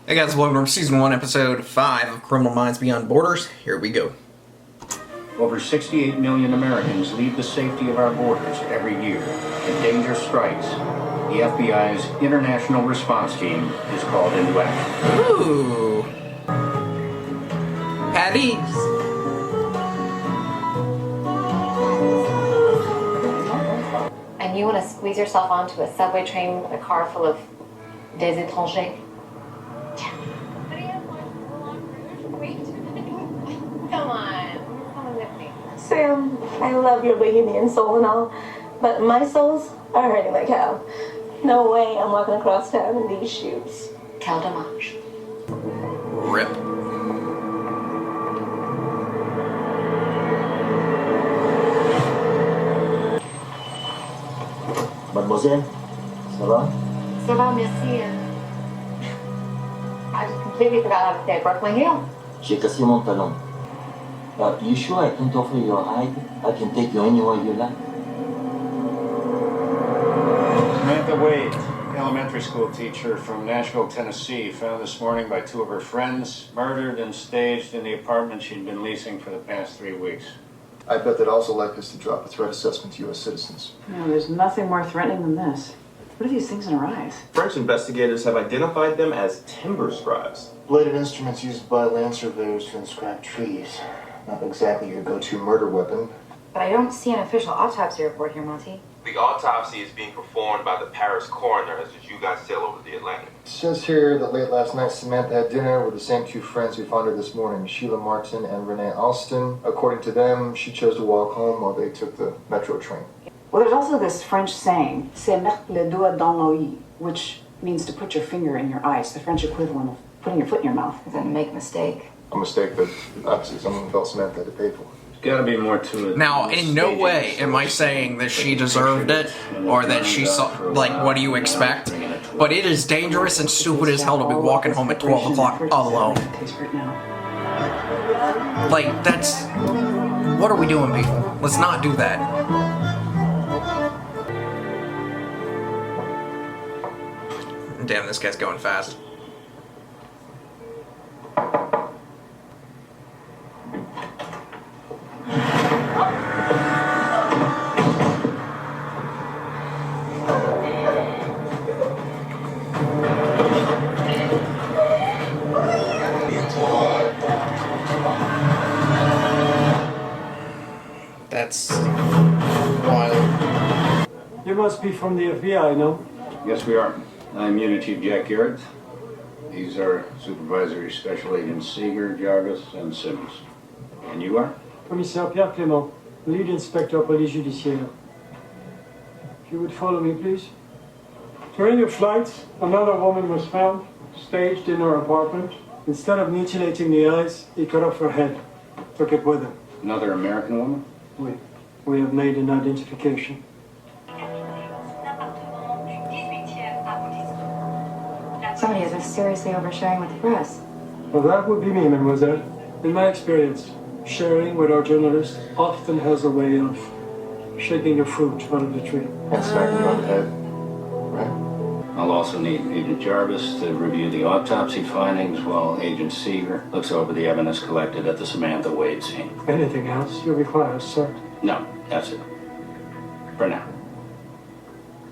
Hey guys, welcome to Season 1, Episode 5 of Criminal Minds Beyond Borders. Here we go. Over 68 million Americans leave the safety of our borders every year. If danger strikes, the FBI's International Response Team is called into action. Ooh. Patties. And you want to squeeze yourself onto a subway train with a car full of des étrangers? Come on, come with me. Sam, I love your bohemian soul and all, but my soles are hurting like hell. No way I'm walking across town in these shoes. Quel dommage. Rip. Mademoiselle, ça va? Ça va, merci. I just completely forgot how to say Brooklyn Hill. J'ai cassé mon talon. You sure I can't offer you a ride? I can take you anywhere you like. Samantha Wade, elementary school teacher from Nashville, Tennessee, found this morning by two of her friends, murdered and staged in the apartment she'd been leasing for the past 3 weeks. I bet they'd also like us to drop a threat assessment to U.S. citizens. No, there's nothing more threatening than this. What are these things in her eyes? French investigators have identified them as timber scribes. Bladed instruments used by land surveyors to inscribe trees. Not exactly your go-to murder weapon. But I don't see an official autopsy report here, Monty. The autopsy is being performed by the Paris coroner as you guys sail over the Atlantic. It says here that late last night Samantha had dinner with the same two friends who found her this morning, Sheila Martin and Renee Alston. According to them, she chose to walk home while they took the metro train. Well, there's also this French saying, c'est mettre le doigt dans l'œil, which means to put your finger in your eye. It's the French equivalent of putting your foot in your mouth. Then make a mistake. A mistake that obviously someone felt Samantha had to pay for. There's gotta be more to it. Now, in no way am I saying that she deserved it, or that she saw, like, what do you expect? But it is dangerous and stupid as hell to be walking home at 12 o'clock alone. Like, that's... What are we doing, people? Let's not do that. Damn, this guy's going fast. That's wild. You must be from the FBI, no? Yes, we are. I'm Unit Chief Jack Garrett. These are Supervisory Special Agents Seeger, Jarvis, and Simmons. And you are? Commissaire Pierre Clément, Lead Inspector Police Judiciaire. If you would follow me, please. During your flight, another woman was found, staged in her apartment. Instead of mutilating the eyes, he cut off her head. Took it with him. Another American woman? We have made an identification. Somebody has been seriously oversharing with the press. Well, that would be me, mademoiselle. In my experience, sharing with our journalists often has a way of shaking the fruit out of the tree. And smacking you on the head. Right? I'll also need Agent Jarvis to review the autopsy findings while Agent Seeger looks over the evidence collected at the Samantha Wade scene. Anything else you require, sir? No, that's it. For now.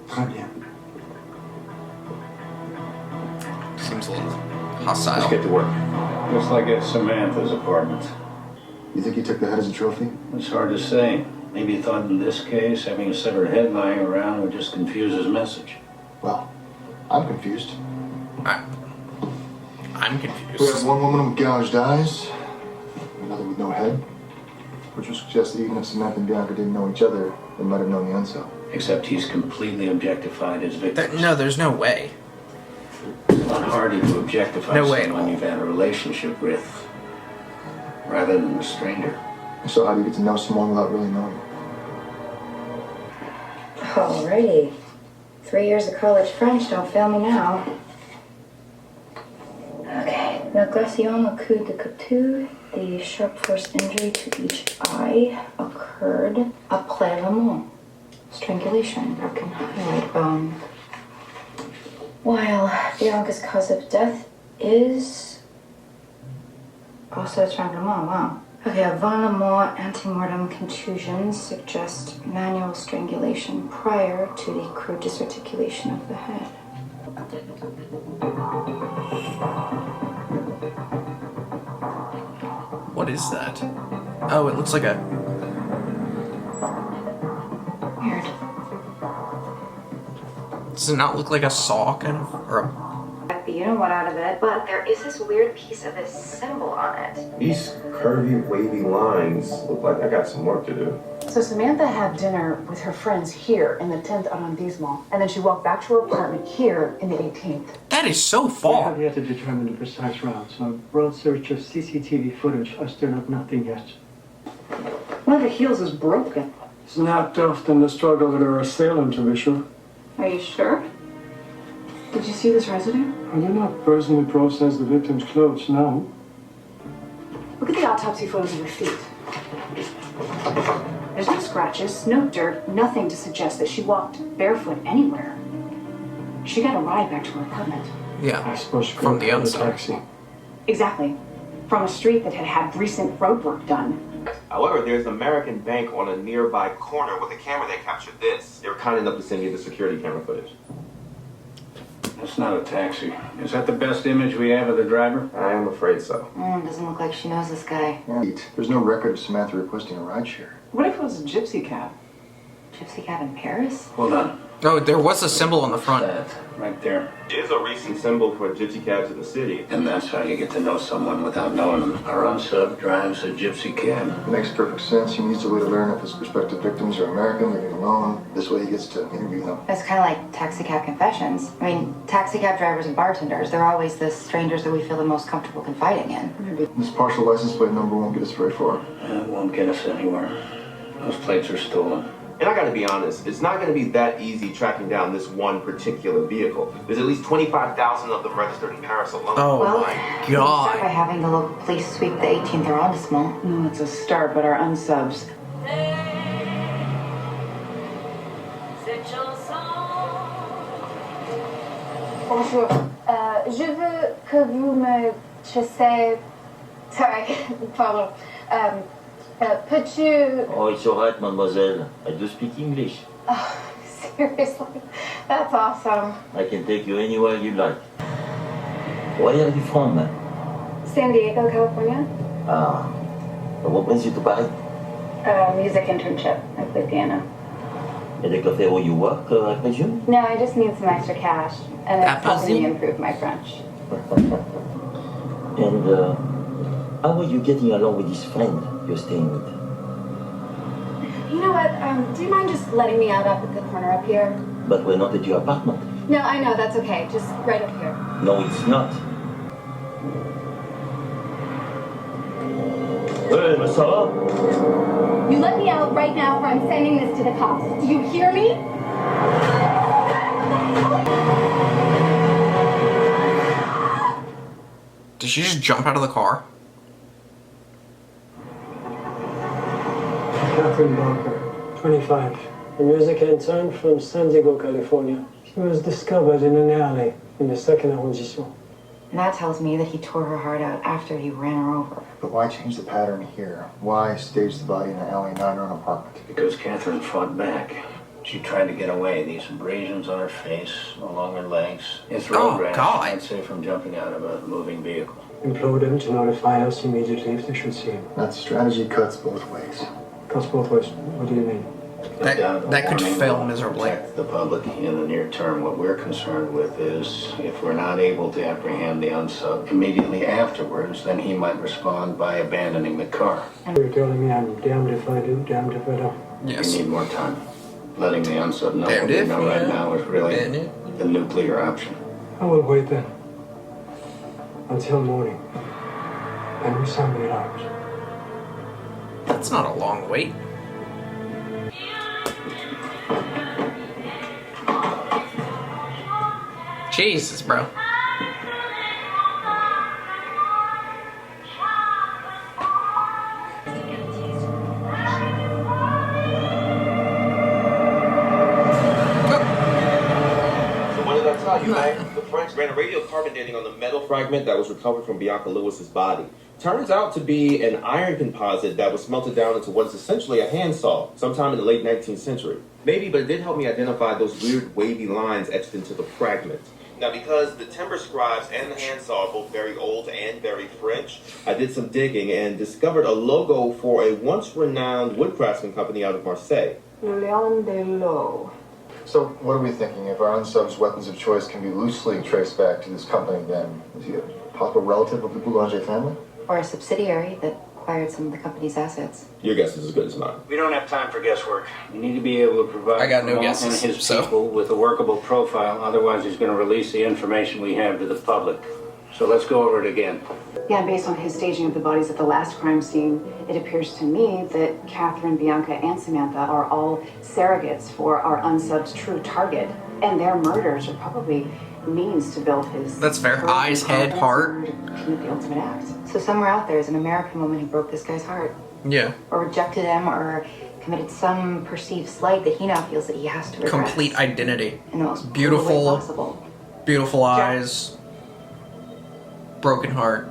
Très bien. Seems a little Let's hostile. get to work. Looks like it's Samantha's apartment. You think he took the head as a trophy? It's hard to say. Maybe he thought in this case having a severed head lying around would just confuse his message. Well, I'm confused. I'm We have confused. one woman with gouged eyes, another with no head, which would suggest that even if Samantha and Bianca didn't know each other, they might have known the unsell. Except he's completely objectified his victims. No, there's no way. It's not harder to objectify No way at someone all. you've had a relationship with rather than a stranger. So how do you get to know someone without really knowing? Alrighty. 3 years of college French, don't fail me now. Okay. L'agression au coup de couteau, the sharp force injury to each eye occurred après la mort. Strangulation, broken hyoid bone. While Bianca's cause of death is also stranglement. Wow. Okay, avant la mort, antemortem contusions suggest manual strangulation prior to the crude disarticulation of the head. What is that? Oh, it looks like a... Weird. Does it not look like a saw, kind of? Or a... You know what out of it, but there is this weird piece of this symbol on it. These curvy, wavy lines look like I got some work to do. So Samantha had dinner with her friends here in the 10th arrondissement, and then she walked back to her apartment here in the 18th. That is so We far. have yet to determine the precise route, so broad search of CCTV footage has turned up nothing yet. One of the heels is broken. Snapped off in the struggle with her assailant, to be sure. Are you sure? Did you see this residue? I did not personally process the victim's clothes, no. Look at the autopsy photos of her feet. There's no scratches, no dirt, nothing to suggest that she walked barefoot anywhere. She got a ride back to her apartment. Yeah, I suppose she from could the have called a outside. taxi. Exactly. From a street that had had recent road work done. However, there's an American bank on a nearby corner with a camera that captured this. They were kind enough to send me the security camera footage. That's not a taxi. Is that the best image we have of the driver? I am afraid so. Doesn't look like she knows this guy. There's no record of Samantha requesting a rideshare. What if it was a gypsy cab? Gypsy cab in Paris? Hold on. Oh, there was a symbol on the front. That right there. It is a recent symbol for gypsy cabs in the city. And that's how you get to know someone without knowing them. Our unsub drives a gypsy cab. It makes perfect sense. He needs a way to learn if his prospective victims are American, living alone. This way he gets to interview them. It's kind of like taxi cab confessions. I mean, taxi cab drivers and bartenders, they're always the strangers that we feel the most comfortable confiding in. This partial license plate number won't get us very far. That won't get us anywhere. Those plates are stolen. And I gotta be honest, it's not gonna be that easy tracking down this one particular vehicle. There's at least 25,000 of them registered in Paris alone. Oh Well, my we start by god. having the local police sweep the 18th arrondissement. No, it's a start, but our unsubs. Bonjour. Je veux que vous me chassez. Sorry, pardon. Peux-tu. Oh, it's alright, mademoiselle. I do speak English. Oh, seriously? That's awesome. I can take you anywhere you like. Where are you from? San Diego, California? Ah. What brings you to Paris? Music internship. I play piano. In the cafe where you work, I presume? No, I just need some extra cash. And That it's helping me pussy? improve my French. And how are you getting along with this friend you're staying with? You know what? Do you mind just letting me out up at the corner up here? But we're not at your apartment. No, I know. That's okay. Just right up here. No, it's not. Hey, mais ça va? You let me out right now or I'm sending this to the cops. Do you hear me? Did she just jump out of the car? Catherine Barker, 25. A music intern from San Diego, California. She was discovered in an alley in the 2nd arrondissement. And that tells me that he tore her heart out after he ran her over. But why change the pattern here? Why stage the body in an alley, not in her own apartment? Because Catherine fought back. She tried to get away. These abrasions on her face, along her legs. It's road rash, God. I'd say, from jumping out of a moving vehicle. Implore them to notify us immediately if they should see him. That strategy cuts both ways. Cuts both ways. What do you mean? That could Warning fail will miserably. Protect the public in the near term. What we're concerned with is if we're not able to apprehend the unsub immediately afterwards, then he might respond by abandoning the car. You're telling me I'm damned if I do, damned if I don't. Yes. We need more time. Letting the unsub know Damned what we if, know right yeah. now is really Damned if. the nuclear option. I will wait then. Until morning. Then we sound it out. That's not a long wait. Jesus, bro. So what did I tell you, man? The French ran a radiocarbon dating on the metal fragment that was recovered from Bianca Lewis's body. Turns out to be an iron composite that was smelted down into what is essentially a handsaw sometime in the late 19th century. Maybe, but it did help me identify those weird wavy lines etched into the fragment. Now, because the timber scribes and the handsaw are both very old and very French, I did some digging and discovered a logo for a once renowned wood craftsman company out of Marseille. Leon de Lo. So, what are we thinking? If our unsub's weapons of choice can be loosely traced back to this company, then is he a possible relative of the Boulanger family? Or a subsidiary that acquired some of the company's assets. Your guess is as good as mine. We don't have time for guesswork. We need to be able to provide I got no Ramon guesses, and his so. people with a workable profile. Otherwise, he's going to release the information we have to the public. So let's go over it again. Yeah, and based on his staging of the bodies at the last crime scene, it appears to me that Catherine, Bianca, and Samantha are all surrogates for our unsubbed true target. And their murders are probably means to build his... That's fair. Eyes, head, heart. To commit the ultimate act. So somewhere out there is an American woman who broke this guy's heart. Yeah. Or rejected him, or committed some perceived slight that he now feels that he has to regret. Complete identity. In the most Beautiful. brutal way possible. Beautiful eyes. Broken heart.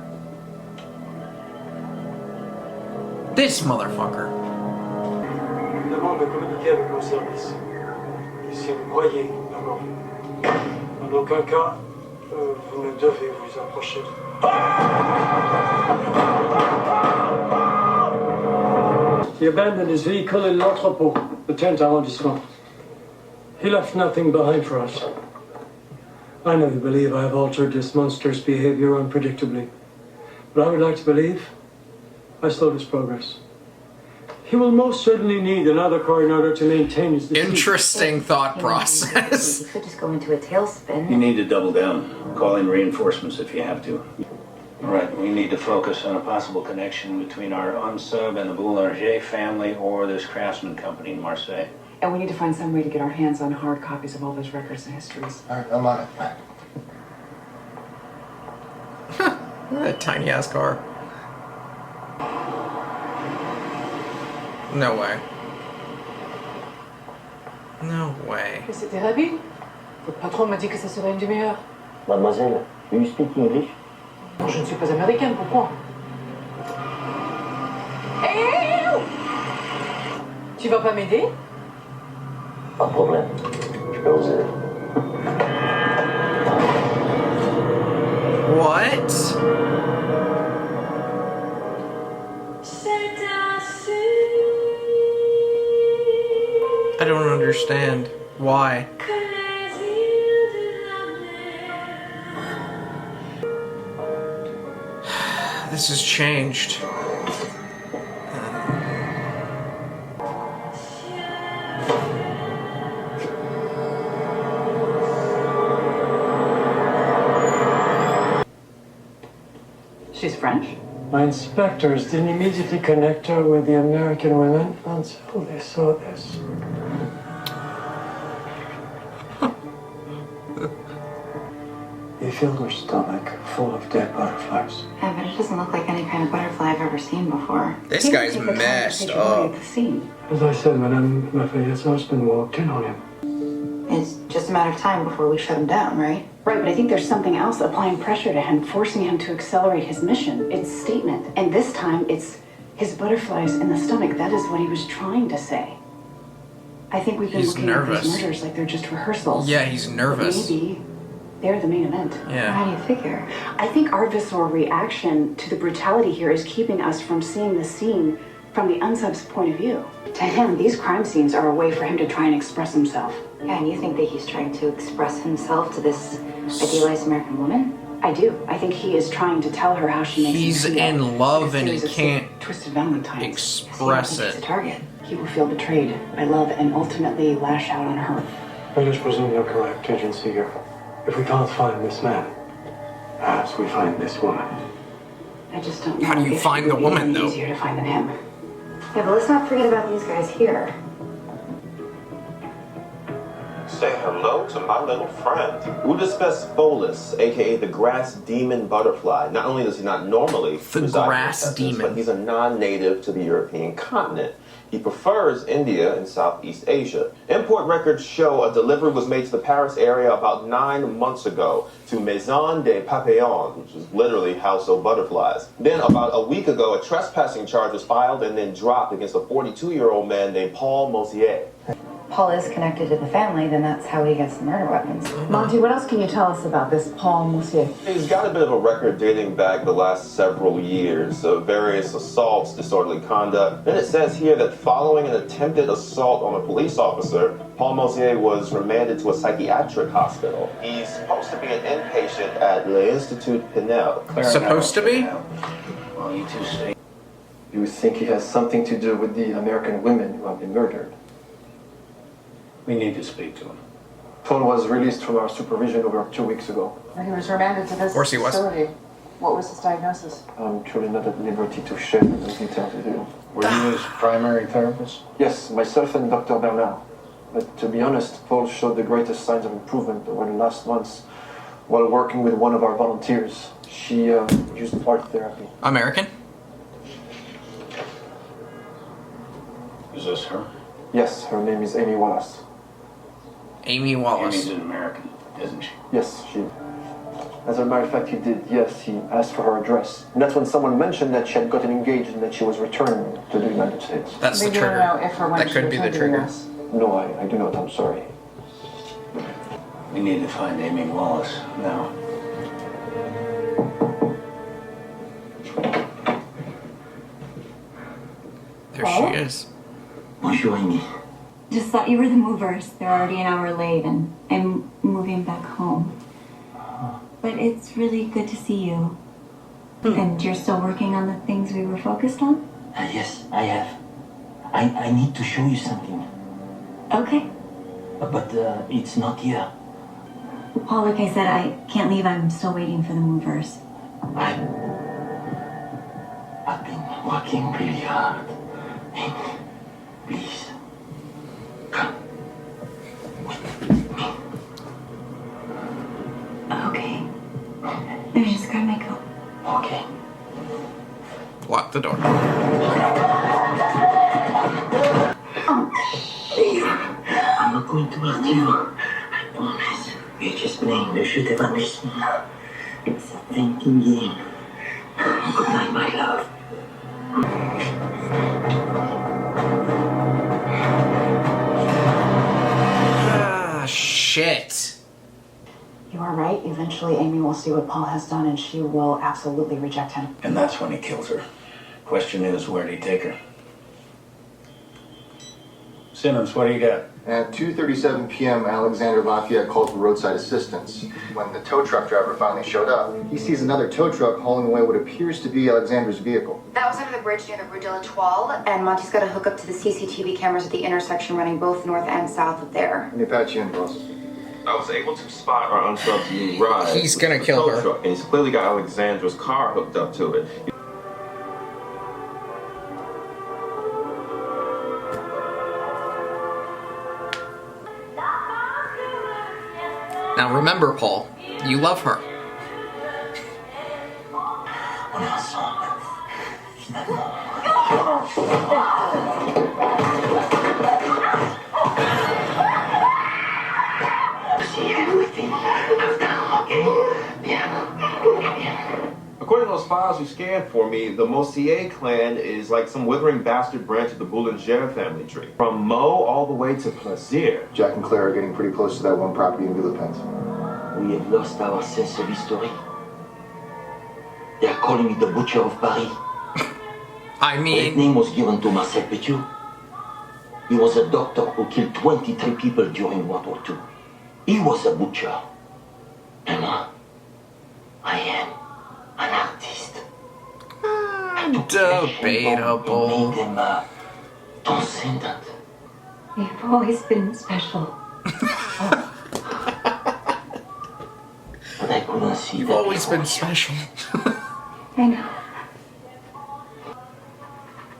This motherfucker. Je vous demande de communiquer avec nos services. Et si vous croyez, d'abord, en aucun cas, vous ne devez vous approcher. He abandoned his vehicle in l'entrepôt, the 10th arrondissement. He left nothing behind for us. I know you believe I have altered this monster's behavior unpredictably, but I would like to believe I slowed his progress. He will most certainly need another car in order to maintain his deceit. Interesting thought process. He could just go into a tailspin. You need to double down. Call in reinforcements if you have to. Right, we need to focus on a possible connection between our unsub and the Boulanger family or this craftsman company in Marseille. And we need to find some way to get our hands on hard copies of all those records and histories. All right, I'm on it. That tiny ass car. No way. No way. Mais c'était habile. Votre patron m'a dit que ça serait une des meilleures. Mademoiselle, do you speak English? Non, je ne suis pas américaine, pourquoi? Tu vas pas m'aider? Pas de problème. Je peux vous aider. What? I don't understand. Why? This has changed. She's French? My inspectors didn't immediately connect her with the American women until they saw this. They filled her stomach full of dead butterflies. Yeah, but it doesn't look like any kind of butterfly I've ever seen before. This guy's messed up. The scene. As I said, Madame Lafayette's husband walked in on him. It's just a matter of time before we shut him down, right? Right, but I think there's something else applying pressure to him, forcing him to accelerate his mission. It's statement. And this time, it's his butterflies in the stomach. That is what he was trying to say. I think we've been He's looking nervous. at these murders like they're just rehearsals. Yeah, he's nervous. Maybe they're the main event. Yeah. How do you figure? I think our visceral reaction to the brutality here is keeping us from seeing the scene from the unsub's point of view. To him, these crime scenes are a way for him to try and express himself. Yeah, and you think that he's trying to express himself to this idealized American woman? I do. I think he is trying to tell her how she makes He's him feel. in love In a and he series of can't twisted valentines. express He's a it. target. He will feel betrayed by love and ultimately lash out on her. I just presume the correct agency here. If we can't find this man, perhaps we find this woman. I just don't know. How do you if find it the would be woman, any though? Easier to find than him. Yeah, but let's not forget about these guys here. Say hello to my little friend. Udispes folus, aka the grass demon butterfly. Not only does he not normally The reside in grass Texas, demon. but he's a non-native to the European continent. He prefers India and Southeast Asia. Import records show a delivery was made to the Paris area about 9 months ago to Maison des Papillons, which is literally House of Butterflies. Then about a week ago, a trespassing charge was filed and then dropped against a 42-year-old man named Paul Mosier. Paul is connected to the family, then that's how he gets the murder weapons. Monty, what else can you tell us about this Paul Moussier? He's got a bit of a record dating back the last several years of various assaults, disorderly conduct. Then it says here that following an attempted assault on a police officer, Paul Mosier was remanded to a psychiatric hospital. He's supposed to be an inpatient at l'Institut Pinel. Supposed to be? Well, you two stay. You think he has something to do with the American women who have been murdered? We need to speak to him. Paul was released from our supervision over 2 weeks ago. He was remanded to this course he was. facility. What was his diagnosis? I'm truly not at liberty to share those details with you. Were you his primary therapist? Yes, myself and Dr. Bernard. But to be honest, Paul showed the greatest signs of improvement over the last months while working with one of our volunteers. She used art therapy. American? Is this her? Yes, her name is Amy Wallace. Amy Wallace. Amy's an American, isn't she? Yes, she. As a matter of fact, he did. Yes, he asked for her address. And that's when someone mentioned that she had gotten engaged and that she was returning to the United States. That's the We don't trigger. know if or when That she could be the returned to trigger. US. No, I do not. I'm sorry. We need to find Amy Wallace now. There she is. Bonjour, Amy. Just thought you were the movers. They're already an hour late and I'm moving back home. But it's really good to see you. And you're still working on the things we were focused on? Yes, I have. I need to show you something. Okay. But it's not here. Paul, like I said, I can't leave. I'm still waiting for the movers. I've been working really hard. Amy, please. Come. Okay. Let me just grab my coat. Okay. Lock the door. I'm not going to hurt you. I promise. We're just playing the shoot evaluation. It's a thinking game. Good night, my love. Ah, shit. You are right. Eventually, Amy will see what Paul has done and she will absolutely reject him. And that's when he kills her. Question is, where'd he take her? Simmons, what do you got? At 2:37 p.m., Alexander Lafayette called for roadside assistance. When the tow truck driver finally showed up, he sees another tow truck hauling away what appears to be Alexander's vehicle. That was under the bridge near the Rue de l'Etoile, and Monty's got to hook up to the CCTV cameras at the intersection running both north and south of there. Let me patch you in, boss. I was able to spot our unsubbed new ride. He's gonna with the kill tow her. truck, and he's clearly got Alexandra's car hooked up to it. Now remember, Paul, you love her. On est ensemble. Finalement. See everything I've done, okay? Bien. According to those files you scanned for me, the Mosier clan is like some withering bastard branch of the Boulanger family tree. From Mo all the way to Plaisir. Jack and Claire are getting pretty close to that one property in Villepinte. We have lost our sense of history. They are calling me the Butcher of Paris. I That mean, name was given to Marcel Petiot. He was a doctor who killed 23 people during World War II. He was a butcher. And I am an artist. debatable. Made them transcendent. You've always been special. But I couldn't see You've that always before been you. special. I know.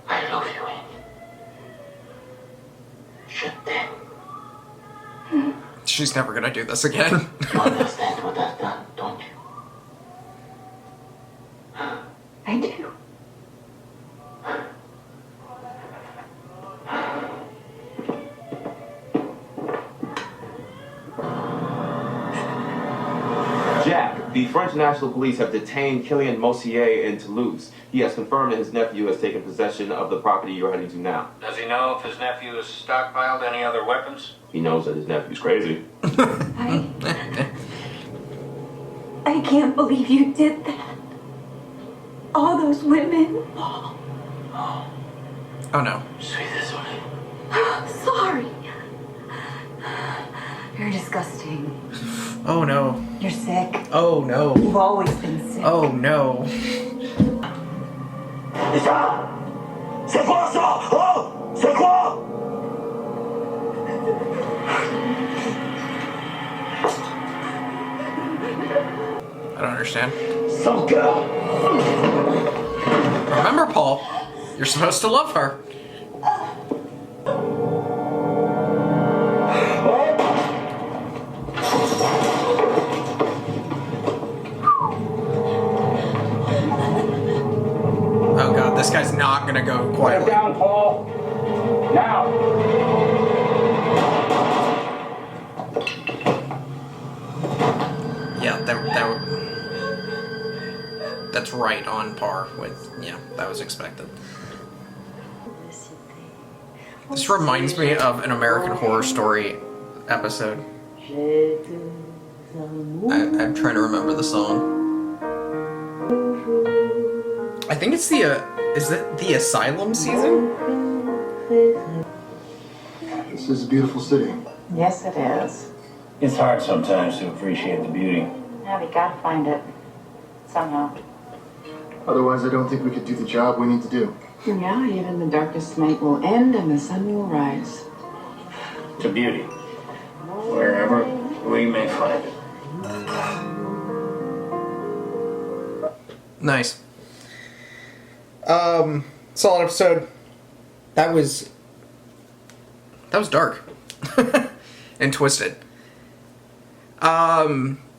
I love you, Amy. Je t'aime. She's never gonna do this again. You understand what I've done, don't you? I do. The French National Police have detained Kylian Mossier in Toulouse. He has confirmed that his nephew has taken possession of the property you're heading to now. Does he know if his nephew has stockpiled any other weapons? He knows that his nephew's crazy. I can't believe you did that. All those women. Oh no. Sorry. You're disgusting. Oh no. You're sick. Oh no. You've always been sick. Oh no. C'est quoi ça? Oh! C'est quoi? I don't understand. Son cœur. Remember, Paul, you're supposed to love her. Oh god, this guy's not gonna go quietly. Get down, Paul. Now. Yeah, that's right on par with, yeah, that was expected. This reminds me of an American Horror Story episode. I'm trying to remember the song. I think it's is it the Asylum season? This is a beautiful city. Yes, it is. It's hard sometimes to appreciate the beauty. Yeah, we gotta find it. Somehow. Otherwise, I don't think we could do the job we need to do. Yeah, even the darkest night will end and the sun will rise. To beauty. Wherever we may find it. Nice. Solid episode. That was dark. And twisted.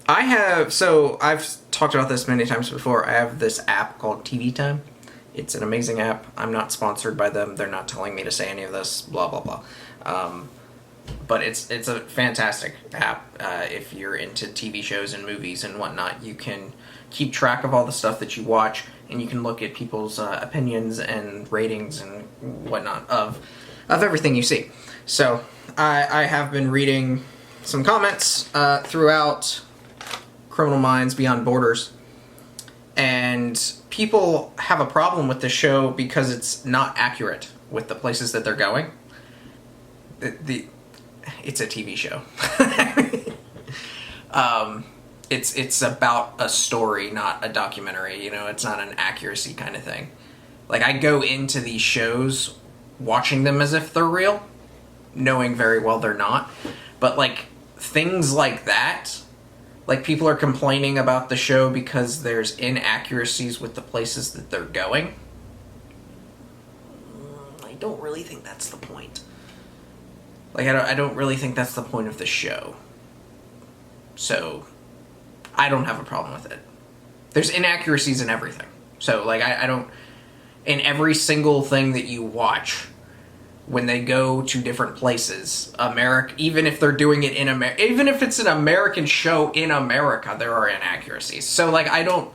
I've talked about this many times before. I have this app called TV Time. It's an amazing app. I'm not sponsored by them. They're not telling me to say any of this, blah, blah, blah. But it's a fantastic app. If you're into TV shows and movies and whatnot, you can keep track of all the stuff that you watch, and you can look at people's opinions and ratings and whatnot of everything you see. So I have been reading some comments throughout Criminal Minds Beyond Borders, and people have a problem with the show because it's not accurate with the places that they're going. It's a TV show. It's about a story, not a documentary. You know, it's not an accuracy kind of thing. Like, I go into these shows watching them as if they're real, knowing very well they're not. But, like, things like that, like, people are complaining about the show because there's inaccuracies with the places that they're going. I don't really think that's the point. Like, I don't really think that's the point of the show. So, I don't have a problem with it. There's inaccuracies in everything. So, like, I don't... In every single thing that you watch, when they go to different places, even if they're doing it in America, even if it's an American show in America, there are inaccuracies. So, like, I don't...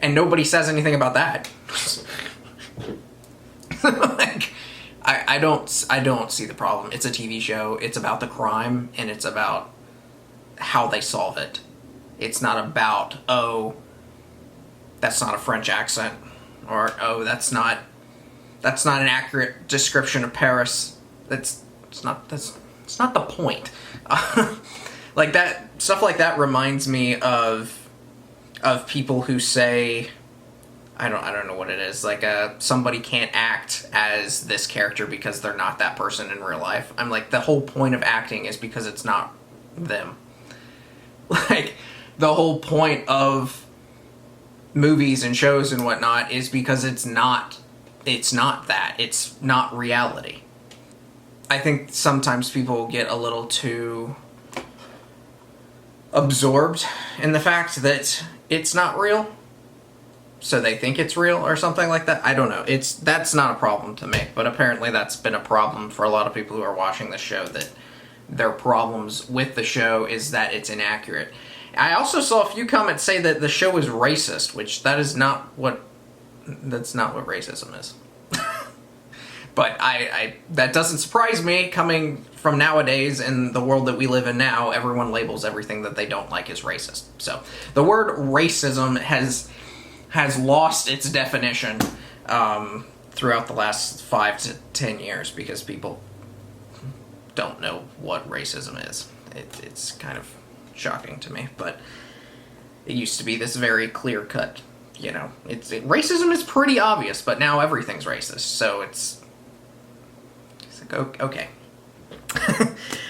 And nobody says anything about that. Like... I don't see the problem. It's a TV show. It's about the crime, and it's about how they solve it. It's not about, oh, that's not a French accent, or oh, that's not an accurate description of Paris. It's not the point. Like that stuff like that reminds me of people who say, I don't know what it is, like somebody can't act as this character because they're not that person in real life. I'm like, the whole point of acting is because it's not them. Like, the whole point of movies and shows and whatnot is because it's not that. It's not reality. I think sometimes people get a little too absorbed in the fact that it's not real, so they think it's real or something like that. I don't know. That's not a problem to me, but apparently that's been a problem for a lot of people who are watching the show, that their problems with the show is that it's inaccurate. I also saw a few comments say that the show is racist, which that's not what racism is. But that doesn't surprise me, coming from nowadays in the world that we live in now. Everyone labels everything that they don't like as racist. So the word racism has lost its definition throughout the last 5 to 10 years because people don't know what racism is. It's kind of shocking to me, but it used to be this very clear-cut, racism is pretty obvious, but now everything's racist, so it's like, okay.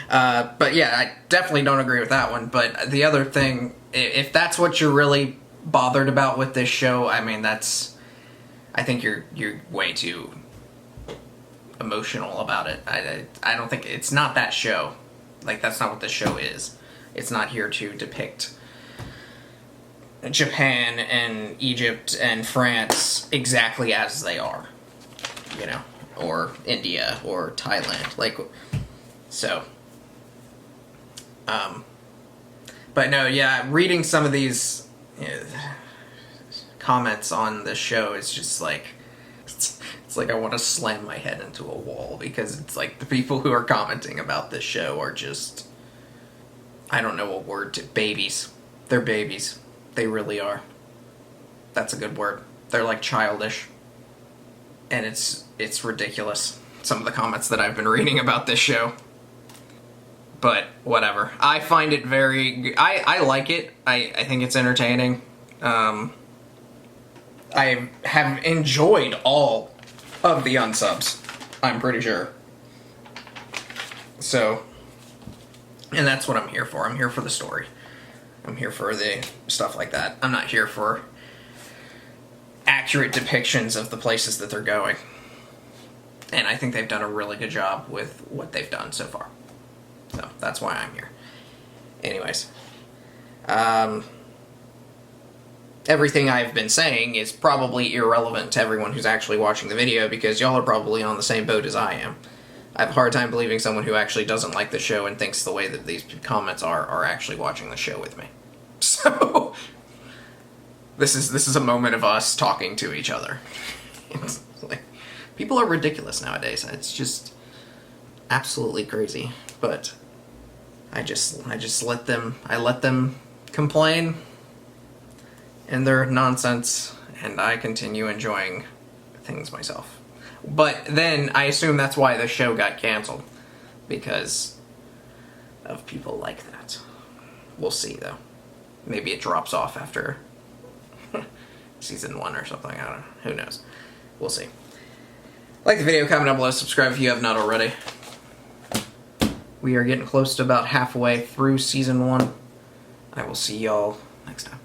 But yeah, I definitely don't agree with that one, but the other thing, if that's what you're really bothered about with this show, I mean, I think you're way too emotional about it. I don't think, it's not that show. Like, that's not what this show is. It's not here to depict Japan and Egypt and France exactly as they are, or India or Thailand, so. But no, yeah, reading some of these comments on the show is just like, it's like I want to slam my head into a wall, because it's like the people who are commenting about this show are just, I don't know what word to, babies. They're babies. They really are. That's a good word. They're like childish. And it's ridiculous, some of the comments that I've been reading about this show. But whatever. I find it very, I like it. I think it's entertaining. I have enjoyed all of the unsubs, I'm pretty sure. So, and that's what I'm here for. I'm here for the story. I'm here for the stuff like that. I'm not here for accurate depictions of the places that they're going. And I think they've done a really good job with what they've done so far. So, that's why I'm here. Anyways. Everything I've been saying is probably irrelevant to everyone who's actually watching the video, because y'all are probably on the same boat as I am. I have a hard time believing someone who actually doesn't like the show and thinks the way that these comments are actually watching the show with me. So, this is a moment of us talking to each other. It's like, people are ridiculous nowadays. It's just absolutely crazy. But I just let them complain and their nonsense, and I continue enjoying things myself. But then I assume that's why the show got canceled, because of people like that. We'll see, though. Maybe it drops off after season 1 or something. I don't know. Who knows? We'll see. Like the video, comment down below, subscribe if you have not already. We are getting close to about halfway through season 1. I will see y'all next time.